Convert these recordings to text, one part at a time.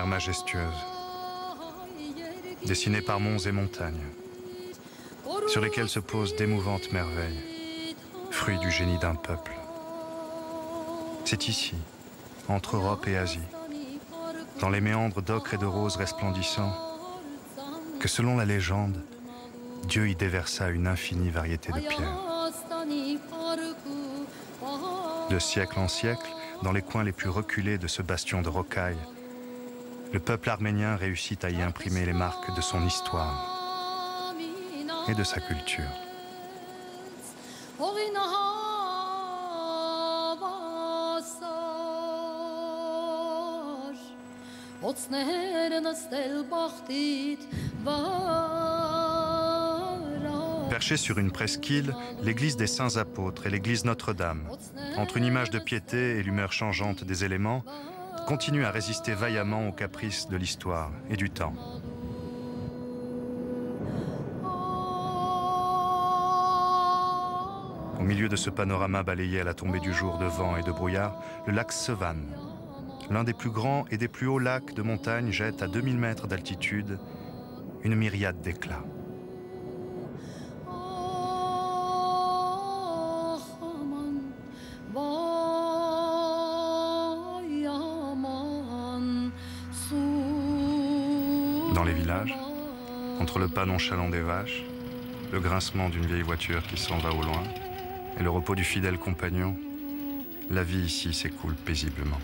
terre majestueuse, dessinée par monts et montagnes, sur lesquels se posent d'émouvantes merveilles, fruits du génie d'un peuple. C'est ici, entre Europe et Asie, dans les méandres d'ocre et de rose resplendissants, que selon la légende, Dieu y déversa une infinie variété de pierres. De siècle en siècle, dans les coins les plus reculés de ce bastion de rocaille, le peuple arménien réussit à y imprimer les marques de son histoire et de sa culture. Perché sur une presqu'île, l'église des Saints Apôtres et l'église Notre-Dame, entre une image de piété et l'humeur changeante des éléments, continuent à résister vaillamment aux caprices de l'histoire et du temps. Au milieu de ce panorama balayé à la tombée du jour de vent et de brouillard, le lac Sevan, l'un des plus grands et des plus hauts lacs de montagne, jette à 2000 mètres d'altitude une myriade d'éclats. Dans les villages, entre le pas nonchalant des vaches, le grincement d'une vieille voiture qui s'en va au loin et le repos du fidèle compagnon, la vie ici s'écoule paisiblement.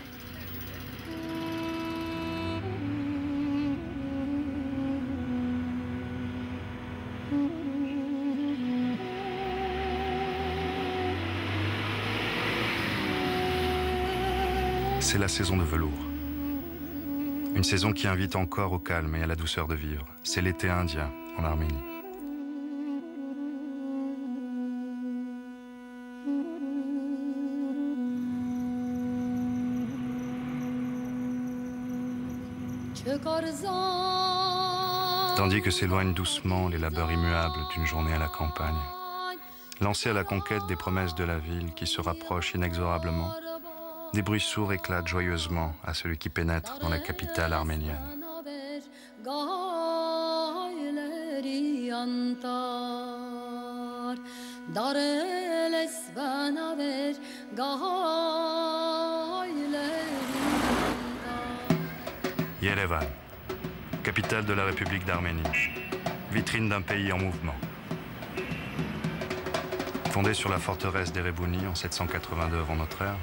C'est la saison de velours. Une saison qui invite encore au calme et à la douceur de vivre. C'est l'été indien en Arménie. Tandis que s'éloignent doucement les labeurs immuables d'une journée à la campagne, lancés à la conquête des promesses de la ville qui se rapprochent inexorablement, des bruits sourds éclatent joyeusement à celui qui pénètre dans la capitale arménienne. Yerevan, capitale de la République d'Arménie, vitrine d'un pays en mouvement. Fondée sur la forteresse d'Erebouni en 782 avant notre ère,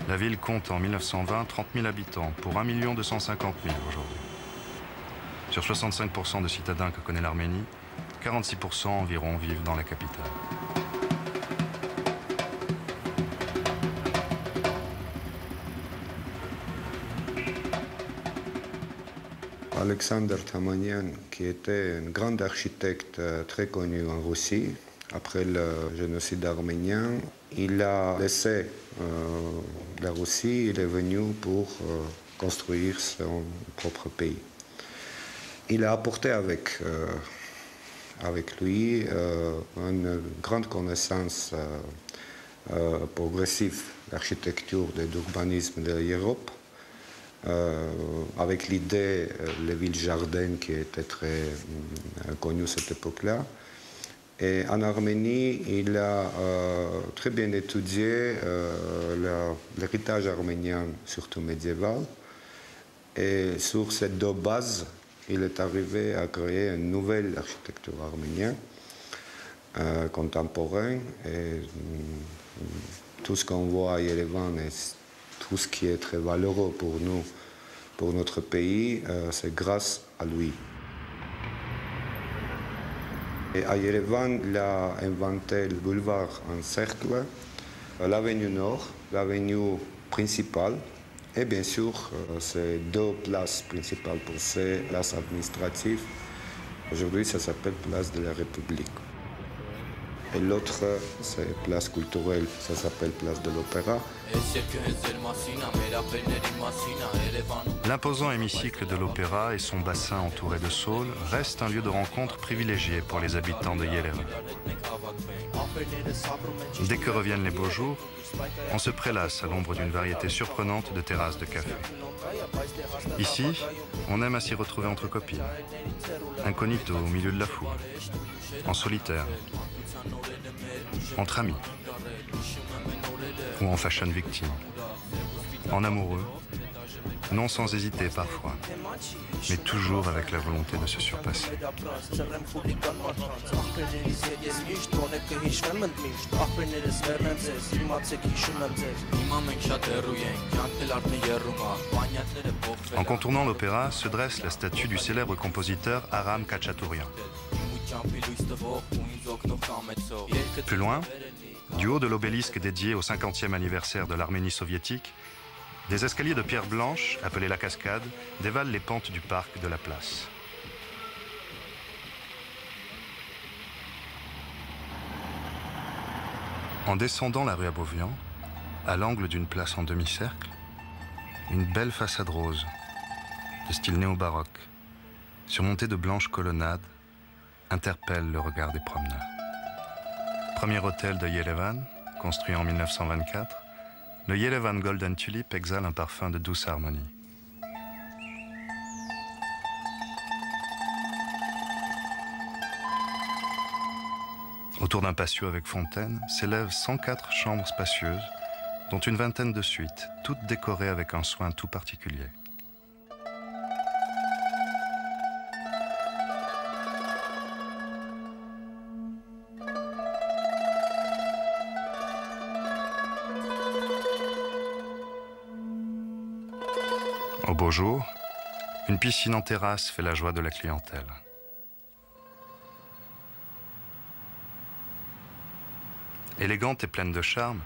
la ville compte en 1920 30 000 habitants pour 1 250 000 aujourd'hui. Sur 65% de citadins que connaît l'Arménie, 46% environ vivent dans la capitale. Alexander Tamanyan, qui était un grand architecte très connu en Russie, après le génocide arménien, il a laissé la Russie, il est venu pour construire son propre pays. Il a apporté avec lui une grande connaissance progressive de l'architecture et de l'urbanisme de l'Europe, avec l'idée, les villes jardins qui étaient très connues à cette époque-là. Et en Arménie, il a très bien étudié l'héritage arménien, surtout médiéval. Et sur ces deux bases, il est arrivé à créer une nouvelle architecture arménienne, contemporaine. Et tout ce qu'on voit à Yerevan et tout ce qui est très valeureux pour nous, pour notre pays, c'est grâce à lui. Et à Yerevan, il a inventé le boulevard en cercle, l'avenue Nord, l'avenue principale, et bien sûr, ces deux places principales pour ces places administratives. Aujourd'hui, ça s'appelle Place de la République. Et l'autre, c'est place culturelle, ça s'appelle place de l'Opéra. L'imposant hémicycle de l'Opéra et son bassin entouré de saules restent un lieu de rencontre privilégié pour les habitants de Yerevan. Dès que reviennent les beaux jours, on se prélasse à l'ombre d'une variété surprenante de terrasses de café. Ici, on aime à s'y retrouver entre copines, incognito au milieu de la foule, en solitaire, entre amis ou en fashion victime, en amoureux, non sans hésiter parfois, mais toujours avec la volonté de se surpasser. En contournant l'opéra se dresse la statue du célèbre compositeur Aram Khachaturian. Plus loin, du haut de l'obélisque dédié au 50e anniversaire de l'Arménie soviétique, des escaliers de pierre blanche, appelés la cascade, dévalent les pentes du parc de la place. En descendant la rue Abovian, à l'angle d'une place en demi-cercle, une belle façade rose, de style néo-baroque, surmontée de blanches colonnades, interpelle le regard des promeneurs. Premier hôtel de Yerevan, construit en 1924, le Yerevan Golden Tulip exhale un parfum de douce harmonie. Autour d'un patio avec fontaine s'élèvent 104 chambres spacieuses, dont une vingtaine de suites, toutes décorées avec un soin tout particulier. Au beau jour, une piscine en terrasse fait la joie de la clientèle. Élégante et pleine de charme,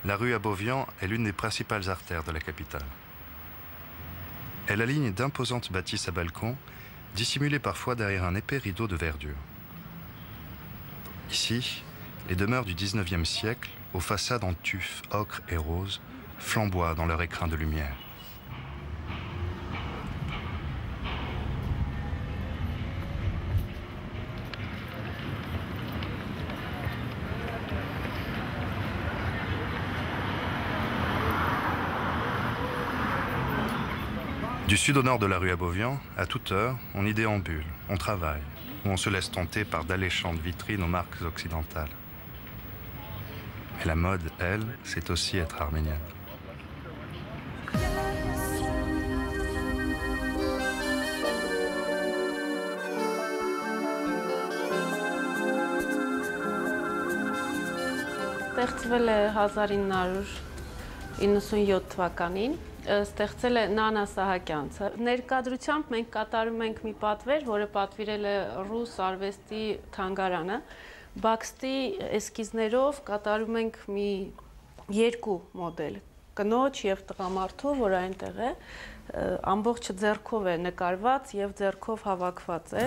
la rue Abovian est l'une des principales artères de la capitale. Elle aligne d'imposantes bâtisses à balcons, dissimulées parfois derrière un épais rideau de verdure. Ici, les demeures du XIXe siècle, aux façades en tuf, ocre et rose, flamboient dans leur écrin de lumière. Du sud au nord de la rue Abovian, à toute heure, on y déambule, on travaille, ou on se laisse tenter par d'alléchantes vitrines aux marques occidentales. Mais la mode, elle, c'est aussi être arménienne. Ստեղծվել է 1997 թվականին, ստեղծել է Նանա Սահակյանցը։ Ներկայությամբ մենք կատարում ենք մի պատվեր, որը պատվիրել է ռուս արվեստի թանգարանը։ Բաքստի էսկիզներով կատարում ենք մի երկու մոդել, կնոջ եւ տղամարդու, որ այնտեղ է, ամբողջը ձեռքով է նկարված եւ ձեռքով հավաքված է։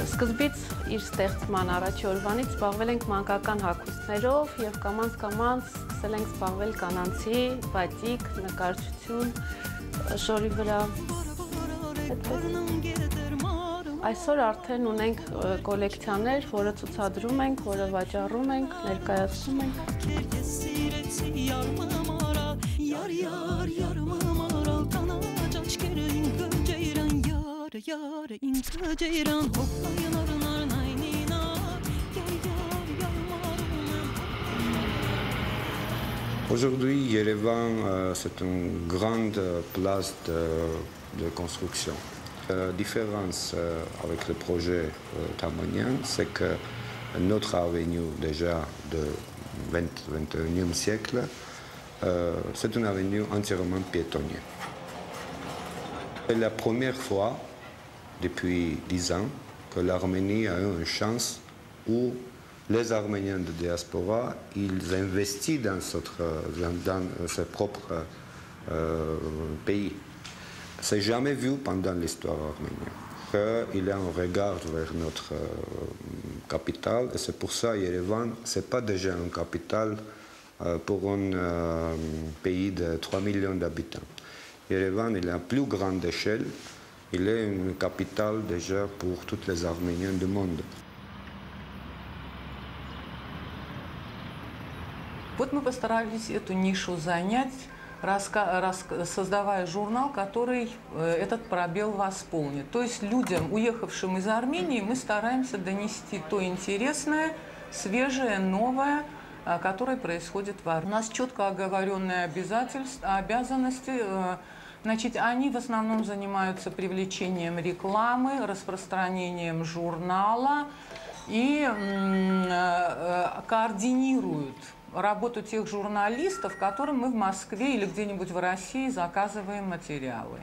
Սկզբից իր ստեղծման առաջի օրվանից զբաղվել ենք մանկական հագուստներով եւ կամաց-կամաց սկսել ենք զբաղվել կանանցի, բատիկ, նկարչություն, շորի վրա։ Այսօր արդեն ունենք կոլեկցիաներ, որը ցուցադրում ենք, որը վաճառում ենք, ներկայացնում ենք։ Aujourd'hui, Yerevan, c'est une grande place de construction. La différence avec le projet Tamanyan, c'est que notre avenue déjà du 21e siècle, c'est une avenue entièrement piétonnière. C'est la première fois depuis 10 ans que l'Arménie a eu une chance où les Arméniens de diaspora, ils investissent dans ce propre pays. C'est jamais vu pendant l'histoire arménienne. Il y a un regard vers notre capitale, et c'est pour ça Yerevan, ce n'est pas déjà une capitale pour un pays de 3 millions d'habitants. Yerevan, il est à plus grande échelle, il est une capitale déjà pour tous les Arméniens du monde. Вот мы постарались эту нишу занять, создавая журнал, который этот пробел восполнит. То есть людям, уехавшим из Армении, мы стараемся донести то интересное, свежее, новое, которое происходит в Армении. У нас четко оговоренные обязанности. Значит, они в основном занимаются привлечением рекламы, распространением журнала и координируют работу тех журналистов, которым мы в Москве или где-нибудь в России заказываем материалы.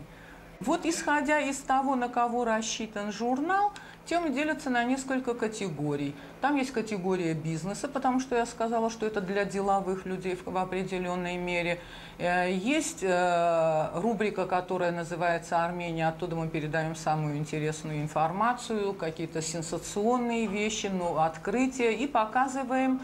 Вот исходя из того, на кого рассчитан журнал, темы делятся на несколько категорий. Там есть категория бизнеса, потому что я сказала, что это для деловых людей в определенной мере. Есть рубрика, которая называется «Армения», оттуда мы передаем самую интересную информацию, какие-то сенсационные вещи, открытия, и показываем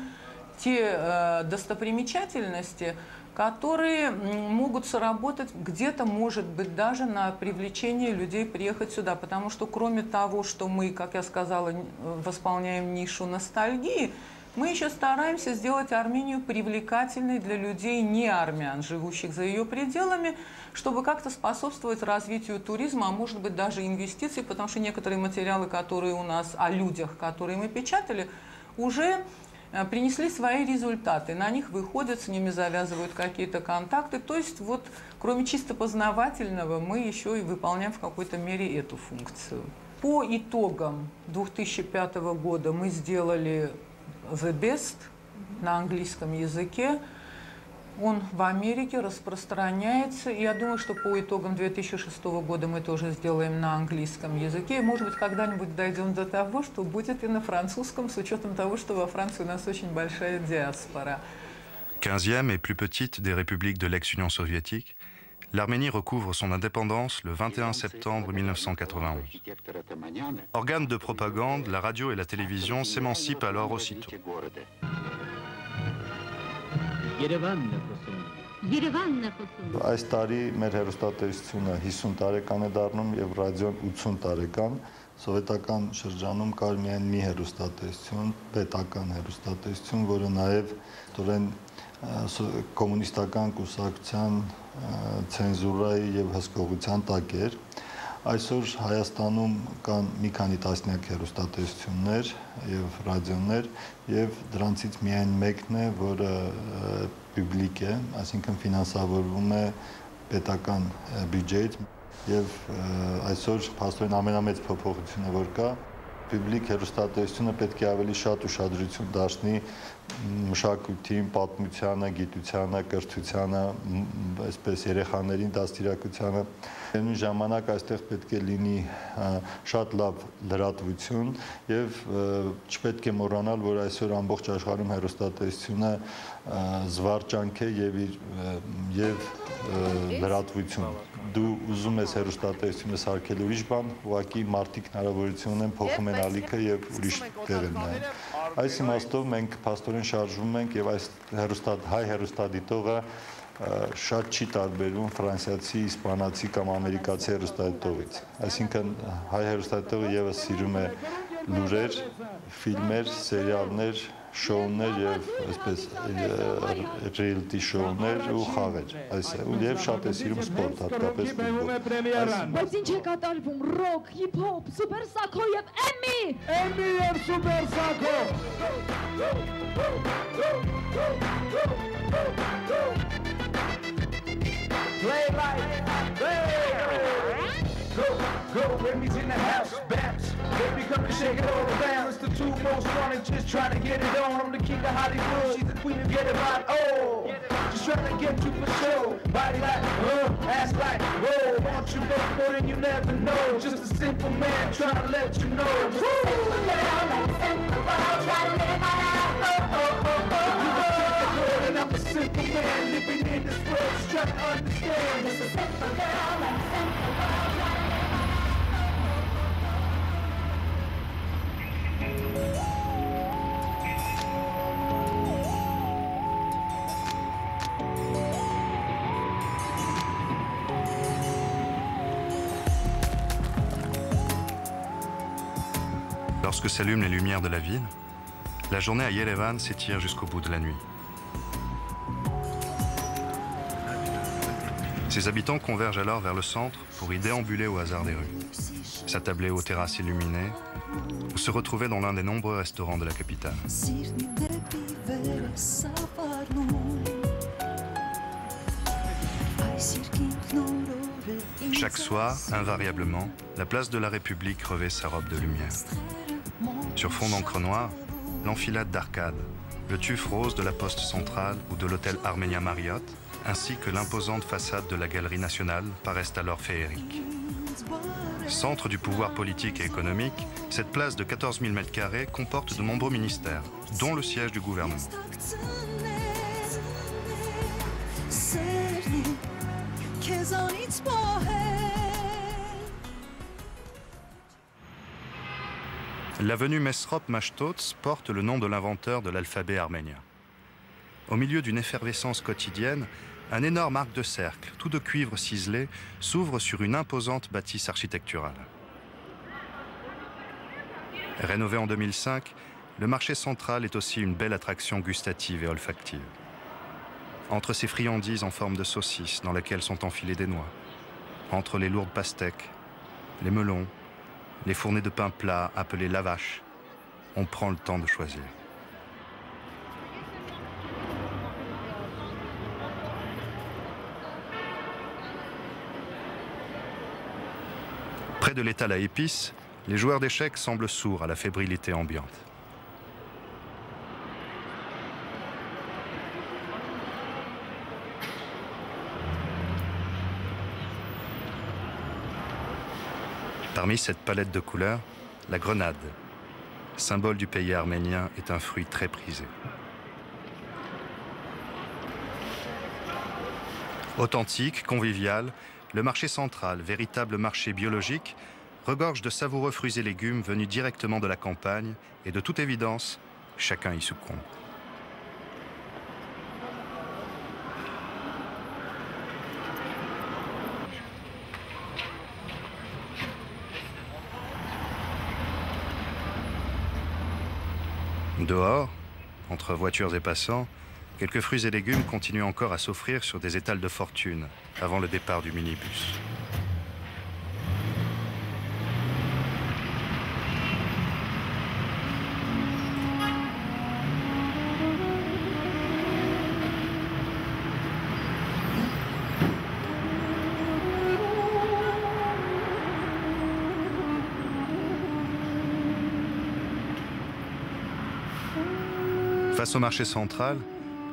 те достопримечательности, которые могут сработать где-то, может быть, даже на привлечение людей приехать сюда. Потому что кроме того, что мы, как я сказала, восполняем нишу ностальгии, мы еще стараемся сделать Армению привлекательной для людей не армян, живущих за ее пределами, чтобы как-то способствовать развитию туризма, а может быть даже инвестиций, потому что некоторые материалы, которые у нас о людях, которые мы печатали, уже принесли свои результаты, на них выходят, с ними завязывают какие-то контакты. То есть вот кроме чисто познавательного мы еще и выполняем в какой-то мере эту функцию. По итогам 2005 года мы сделали The Best на английском языке. Он в Америке распространяется, и я думаю, что по итогам 2006 года мы тоже сделаем на английском языке. И, может быть, когда-нибудь дойдем до того, что будет и на французском, с учетом того, что во Франции у нас очень большая диаспора. 15e et plus petite des républiques de l'ex-Union soviétique, l'Arménie recouvre son indépendance le 21 septembre 1991. Organe de propagande, la radio et la télévision s'émancipent alors aussitôt. Այս տարի մեր հեռուստատեսությունը 50 տարեկան է դառնում եւ ռադիոն 80 տարեկան։ Սովետական շրջանում կար միայն մի հեռուստատեսություն, պետական հեռուստատեսություն, որը նաեւ տորեն կոմունիստական կուսակցության ցենզուրայի եւ հսկողության տակ էր։ Այսօր Հայաստանում կան մի քանի տասնյակ հեռուստատեսություններ եւ ռադիոներ եւ դրանցից միայն մեկն է, որը պուբլիկ է, այսինքն ֆինանսավորվում է պետական բյուջեից եւ այսօր փաստորեն ամենամեծ փոփոխությունը որ կա պուբլիկ հեռուստատեսությունը պետք է ավելի շատ ուշադրություն դարձնի մշակույթին, պատմությանը, գիտությանը, կրթությանը, այսպես երեխաներին դաստիարակությանը։ Նույն ժամանակ այստեղ պետք է լինի շատ լավ լրատվություն եւ չպետք է մոռանալ, որ այսօր ամբողջ աշխարհում հեռուստատեսությունը զվարճանք է եւ լրատվություն։ Դու ուզում ես հեռուստատեսությունը սարքել ուրիշ բան, ուղղակի մարդիկ հնարավորություն ունեն փոխում են ալիքը եւ ուրիշ տեղ են նայում։ Այս իմաստով մենք փաստորեն շարժվում ենք եւ այս հայ հեռուստադիտողը շատ չի տարբերվում ֆրանսիացի, իսպանացի կամ ամերիկացի հեռուստադիտողից։ Այսինքն հայ հեռուստադիտողը եւս սիրում է լուրեր, ֆիլմեր, սերիալներ, շոուներ եւ այսպես ռիալիթի շոուներ ու խաղեր։ Եվ շատ է սիրում սպորտ, հատկապես ֆուտբոլ։ Բայց ինչ է կատարվում ռոք, հիփ-հոփ, սուպեր սաքո եւ էմի։ Էմի եւ սուպեր սաքո։ Play like, go, Emmy's in the house, bounce. Baby, come and shake it all around. It's the two most wanted, just trying to get it on. I'm the king of Hollywood, she's the queen of get it right. Oh, just trying to get you for sure. Body like, ass like, whoa. Want you make more than you never know. Just a simple man trying to let you know. Just a simple girl, like a simple girl, trying to live my life. And I'm a simple man living in this world, just trying to understand. Just a simple girl, like a simple girl. Lorsque s'allument les lumières de la ville, la journée à Yerevan s'étire jusqu'au bout de la nuit. Ses habitants convergent alors vers le centre pour y déambuler au hasard des rues, s'attabler aux terrasses illuminées ou se retrouver dans l'un des nombreux restaurants de la capitale. Chaque soir, invariablement, la place de la République revêt sa robe de lumière. Sur fond d'encre noire, l'enfilade d'arcades, le tuf rose de la poste centrale ou de l'hôtel Arménien Marriott, ainsi que l'imposante façade de la Galerie nationale paraissent alors féeriques. Centre du pouvoir politique et économique, cette place de 14 000 m² comporte de nombreux ministères, dont le siège du gouvernement. L'avenue Mesrop Mashtots porte le nom de l'inventeur de l'alphabet arménien. Au milieu d'une effervescence quotidienne, un énorme arc de cercle, tout de cuivre ciselé, s'ouvre sur une imposante bâtisse architecturale. Rénové en 2005, le marché central est aussi une belle attraction gustative et olfactive. Entre ces friandises en forme de saucisse dans lesquelles sont enfilées des noix, entre les lourdes pastèques, les melons, les fournées de pain plat appelées lavash, on prend le temps de choisir. Près de l'étal à épices, les joueurs d'échecs semblent sourds à la fébrilité ambiante. Parmi cette palette de couleurs, la grenade, symbole du pays arménien, est un fruit très prisé. Authentique, convivial, le marché central, véritable marché biologique, regorge de savoureux fruits et légumes venus directement de la campagne et de toute évidence, chacun y succombe. Dehors, entre voitures et passants, quelques fruits et légumes continuent encore à s'offrir sur des étals de fortune avant le départ du minibus. Face au marché central,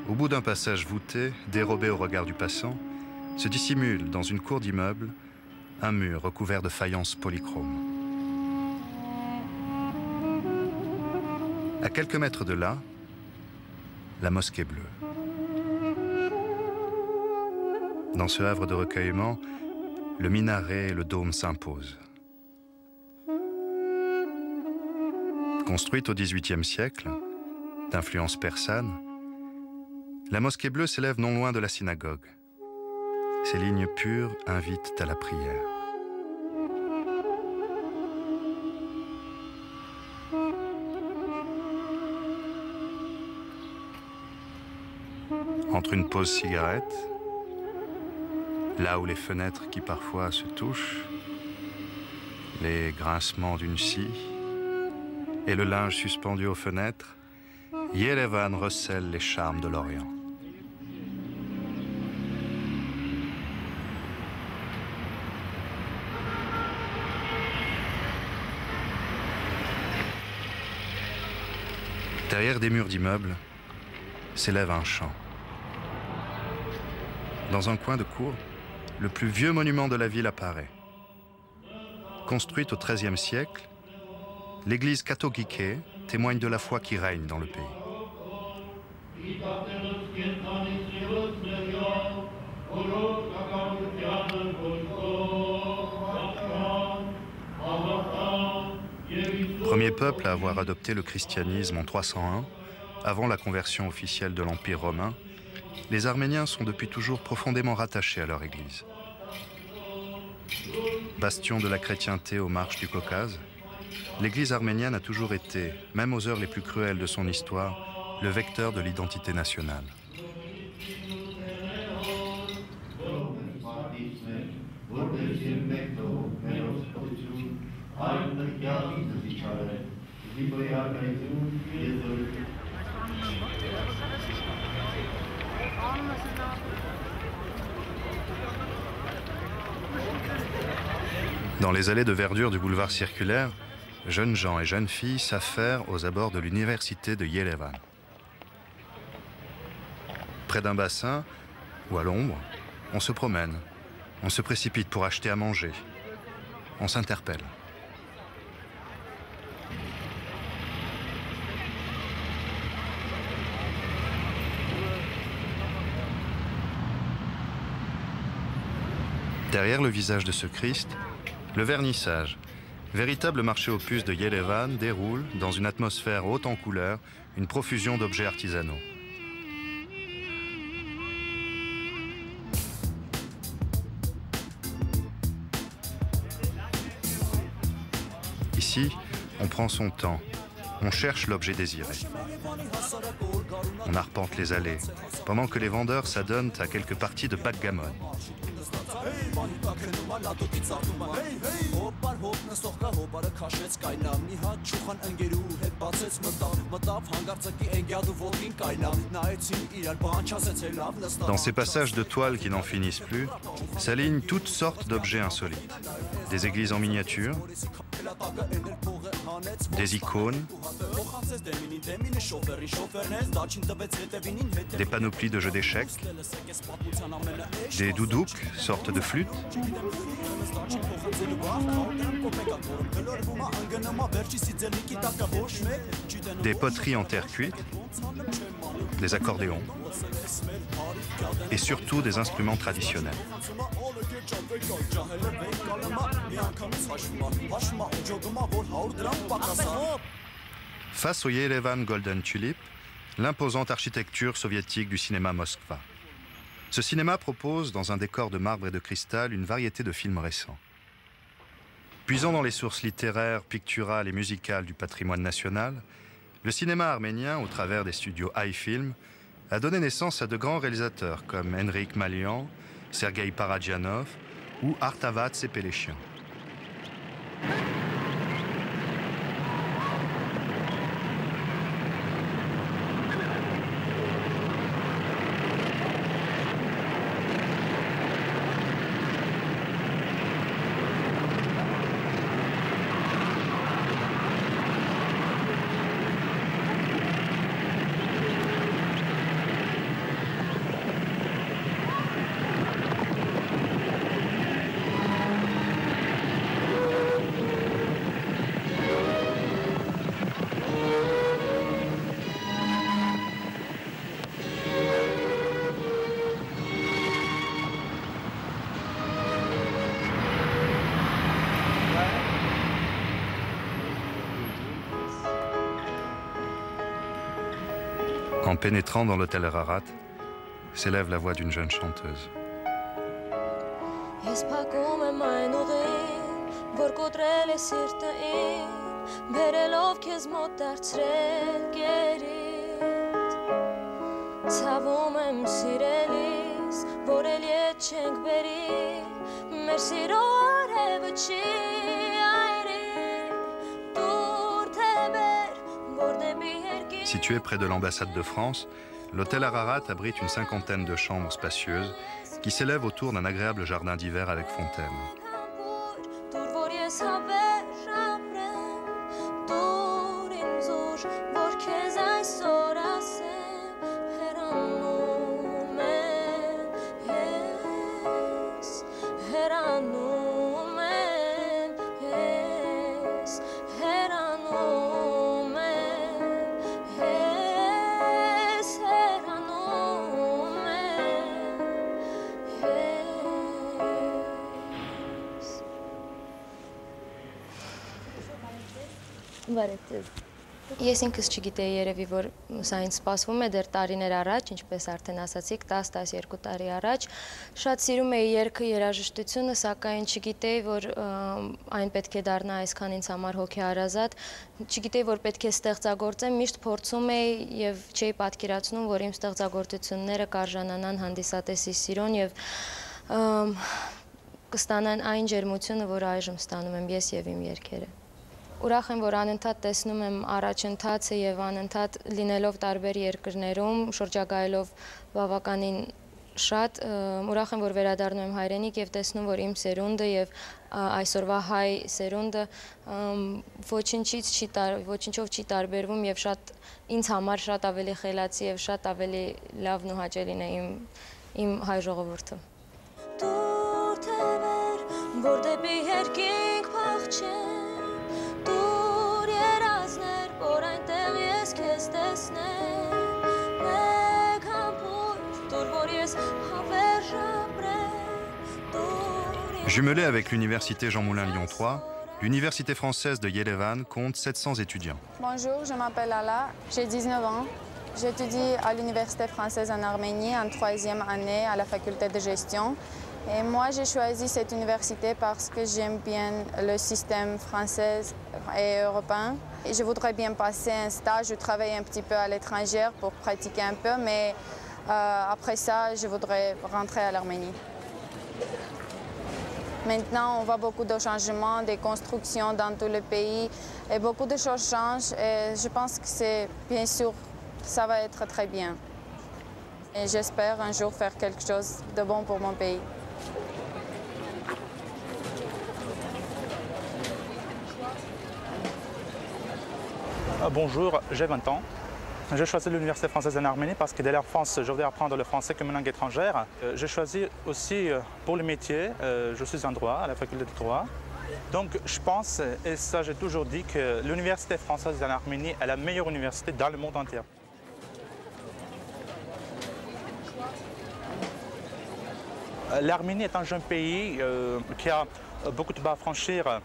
au bout d'un passage voûté, dérobé au regard du passant, se dissimule dans une cour d'immeuble un mur recouvert de faïences polychromes. À quelques mètres de là, la mosquée bleue. Dans ce havre de recueillement, le minaret et le dôme s'imposent. Construite au XVIIIe siècle, d'influence persane, la mosquée bleue s'élève non loin de la synagogue. Ses lignes pures invitent à la prière. Entre une pause cigarette, là où les fenêtres qui parfois se touchent, les grincements d'une scie et le linge suspendu aux fenêtres, Yerevan recèle les charmes de l'Orient. Derrière des murs d'immeubles s'élève un champ. Dans un coin de cour, le plus vieux monument de la ville apparaît. Construite au XIIIe siècle, l'église Katogike témoigne de la foi qui règne dans le pays. Premier peuple à avoir adopté le christianisme en 301, avant la conversion officielle de l'Empire romain, les Arméniens sont depuis toujours profondément rattachés à leur église. Bastion de la chrétienté aux marches du Caucase, l'Église arménienne a toujours été, même aux heures les plus cruelles de son histoire, le vecteur de l'identité nationale. Dans les allées de verdure du boulevard circulaire, jeunes gens et jeunes filles s'affairent aux abords de l'université de Yerevan. Près d'un bassin, ou à l'ombre, on se promène, on se précipite pour acheter à manger, on s'interpelle. Derrière le visage de ce Christ, le vernissage, véritable marché aux puces de Yerevan, déroule, dans une atmosphère haute en couleurs, une profusion d'objets artisanaux. Ici, on prend son temps, on cherche l'objet désiré. On arpente les allées, pendant que les vendeurs s'adonnent à quelques parties de backgammon. Dans ces passages de toile qui n'en finissent plus, s'alignent toutes sortes d'objets insolites. Des églises en miniature, des icônes, des panoplies de jeux d'échecs, des doudouks, sortes de flûtes, des poteries en terre cuite, des accordéons et surtout des instruments traditionnels. Face au Yerevan Golden Tulip, l'imposante architecture soviétique du cinéma Moskva. Ce cinéma propose, dans un décor de marbre et de cristal, une variété de films récents. Puisant dans les sources littéraires, picturales et musicales du patrimoine national, le cinéma arménien, au travers des studios iFilm, a donné naissance à de grands réalisateurs comme Henrik Malian, Sergueï Paradjanov ou Artavat Sepelechian. En pénétrant dans l'hôtel Ararat, s'élève la voix d'une jeune chanteuse. Situé près de l'ambassade de France, l'hôtel Ararat abrite une cinquantaine de chambres spacieuses qui s'élèvent autour d'un agréable jardin d'hiver avec fontaine. Ես ինքս չգիտեի երևի, որ սա ինձ սպասվում է դեռ տարիներ առաջ, ինչպես արդեն ասացիք, 10-12 տարի առաջ։ Շատ սիրում էի երգը, երաժշտությունը, սակայն չգիտեի, որ այն պետք է դառնա այսքան ինձ համար հոգեհարազատ։ Չգիտեի, որ պետք է ստեղծագործեմ, միշտ փորձում էի եւ չէի պատկերացնում, որ իմ ստեղծագործությունները կարժանանան հանդիսատեսի սիրուն եւ կստանան այն ջերմությունը, որ այժմ ստանում եմ ես եւ իմ երգերը։ Ուրախ եմ, որ անընդհատ տեսնում եմ առաջընթացը եւ անընդհատ լինելով տարբեր երկրներում, շրջագայելով բավականին շատ, ուրախ եմ, որ վերադառնում եմ հայրենիք եւ տեսնում, որ իմ սերունդը եւ այսօրվա հայ սերունդը ոչինչով չի տարբերվում եւ շատ ինձ համար շատ ավելի խելացի եւ շատ ավելի լավն ու հաճելին է իմ հայ ժողովուրդը։ Դուր թևեր, որ դեպի երկինք փախչեն Jumelée avec l'université Jean Moulin Lyon 3, l'université française de Yerevan compte 700 étudiants. Bonjour, je m'appelle Ala, j'ai 19 ans. J'étudie à l'université française en Arménie en 3e année à la faculté de gestion. Et moi, j'ai choisi cette université parce que j'aime bien le système français et européen. Et je voudrais bien passer un stage ou travailler un petit peu à l'étranger pour pratiquer un peu, mais après ça, je voudrais rentrer à l'Arménie. Maintenant, on voit beaucoup de changements, des constructions dans tout le pays et beaucoup de choses changent et je pense que c'est, bien sûr, ça va être très bien. Et j'espère un jour faire quelque chose de bon pour mon pays. Bonjour, j'ai 20 ans. J'ai choisi l'université française en Arménie parce que dès l'enfance, je voulais apprendre le français comme une langue étrangère. J'ai choisi aussi pour le métier, je suis en droit, à la faculté de droit. Donc je pense, et ça j'ai toujours dit, que l'université française en Arménie est la meilleure université dans le monde entier. L'Arménie est un jeune pays qui a beaucoup de bas à franchir,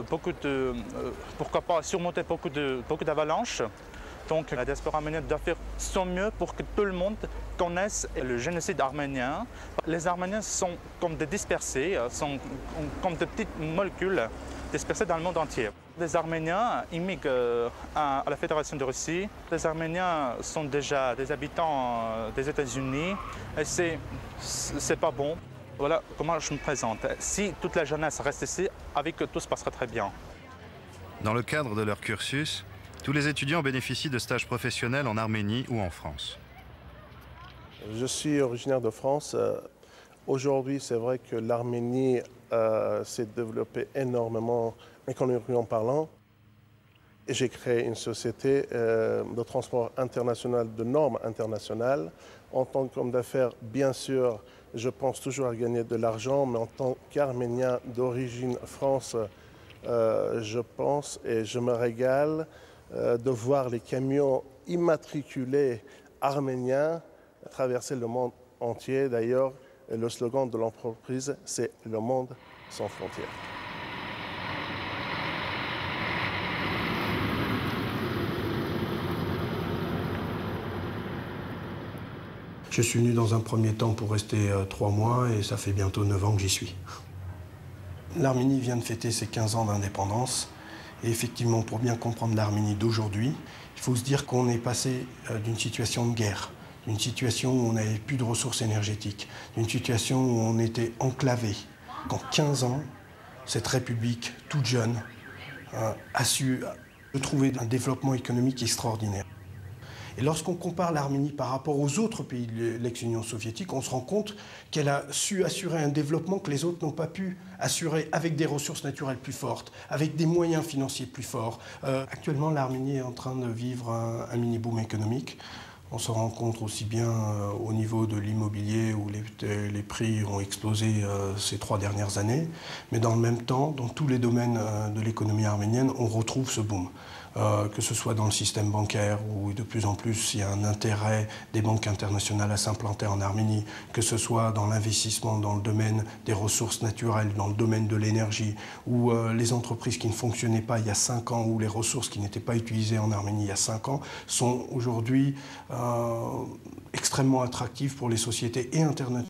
pourquoi pas surmonter beaucoup d'avalanches. Donc la diaspora arménienne doit faire son mieux pour que tout le monde connaisse le génocide arménien. Les Arméniens sont comme des dispersés, sont comme des petites molécules dispersées dans le monde entier. Les Arméniens immigrent à la Fédération de Russie. Les Arméniens sont déjà des habitants des États-Unis et c'est pas bon. Voilà comment je me présente. Si toute la jeunesse reste ici, avec eux, tout se passera très bien. Dans le cadre de leur cursus, tous les étudiants bénéficient de stages professionnels en Arménie ou en France. Je suis originaire de France. Aujourd'hui, c'est vrai que l'Arménie s'est développée énormément économiquement parlant. J'ai créé une société de transport international, de normes internationales. En tant qu'homme d'affaires, bien sûr, je pense toujours à gagner de l'argent, mais en tant qu'Arménien d'origine France, je pense et je me régale de voir les camions immatriculés arméniens traverser le monde entier. D'ailleurs, le slogan de l'entreprise, c'est « Le monde sans frontières ». Je suis venu dans un premier temps pour rester 3 mois et ça fait bientôt 9 ans que j'y suis. L'Arménie vient de fêter ses 15 ans d'indépendance. Et effectivement, pour bien comprendre l'Arménie d'aujourd'hui, il faut se dire qu'on est passé d'une situation de guerre, d'une situation où on n'avait plus de ressources énergétiques, d'une situation où on était enclavé. Qu'en 15 ans, cette république toute jeune a su trouver un développement économique extraordinaire. Et lorsqu'on compare l'Arménie par rapport aux autres pays de l'ex-Union soviétique, on se rend compte qu'elle a su assurer un développement que les autres n'ont pas pu assurer avec des ressources naturelles plus fortes, avec des moyens financiers plus forts. Actuellement, l'Arménie est en train de vivre un mini-boom économique. On se rend compte aussi bien au niveau de l'immobilier où les prix ont explosé ces 3 dernières années. Mais dans le même temps, dans tous les domaines de l'économie arménienne, on retrouve ce boom. que ce soit dans le système bancaire où de plus en plus il y a un intérêt des banques internationales à s'implanter en Arménie, que ce soit dans l'investissement dans le domaine des ressources naturelles, dans le domaine de l'énergie, où les entreprises qui ne fonctionnaient pas il y a 5 ans, ou les ressources qui n'étaient pas utilisées en Arménie il y a 5 ans, sont aujourd'hui extrêmement attractives pour les sociétés et internationales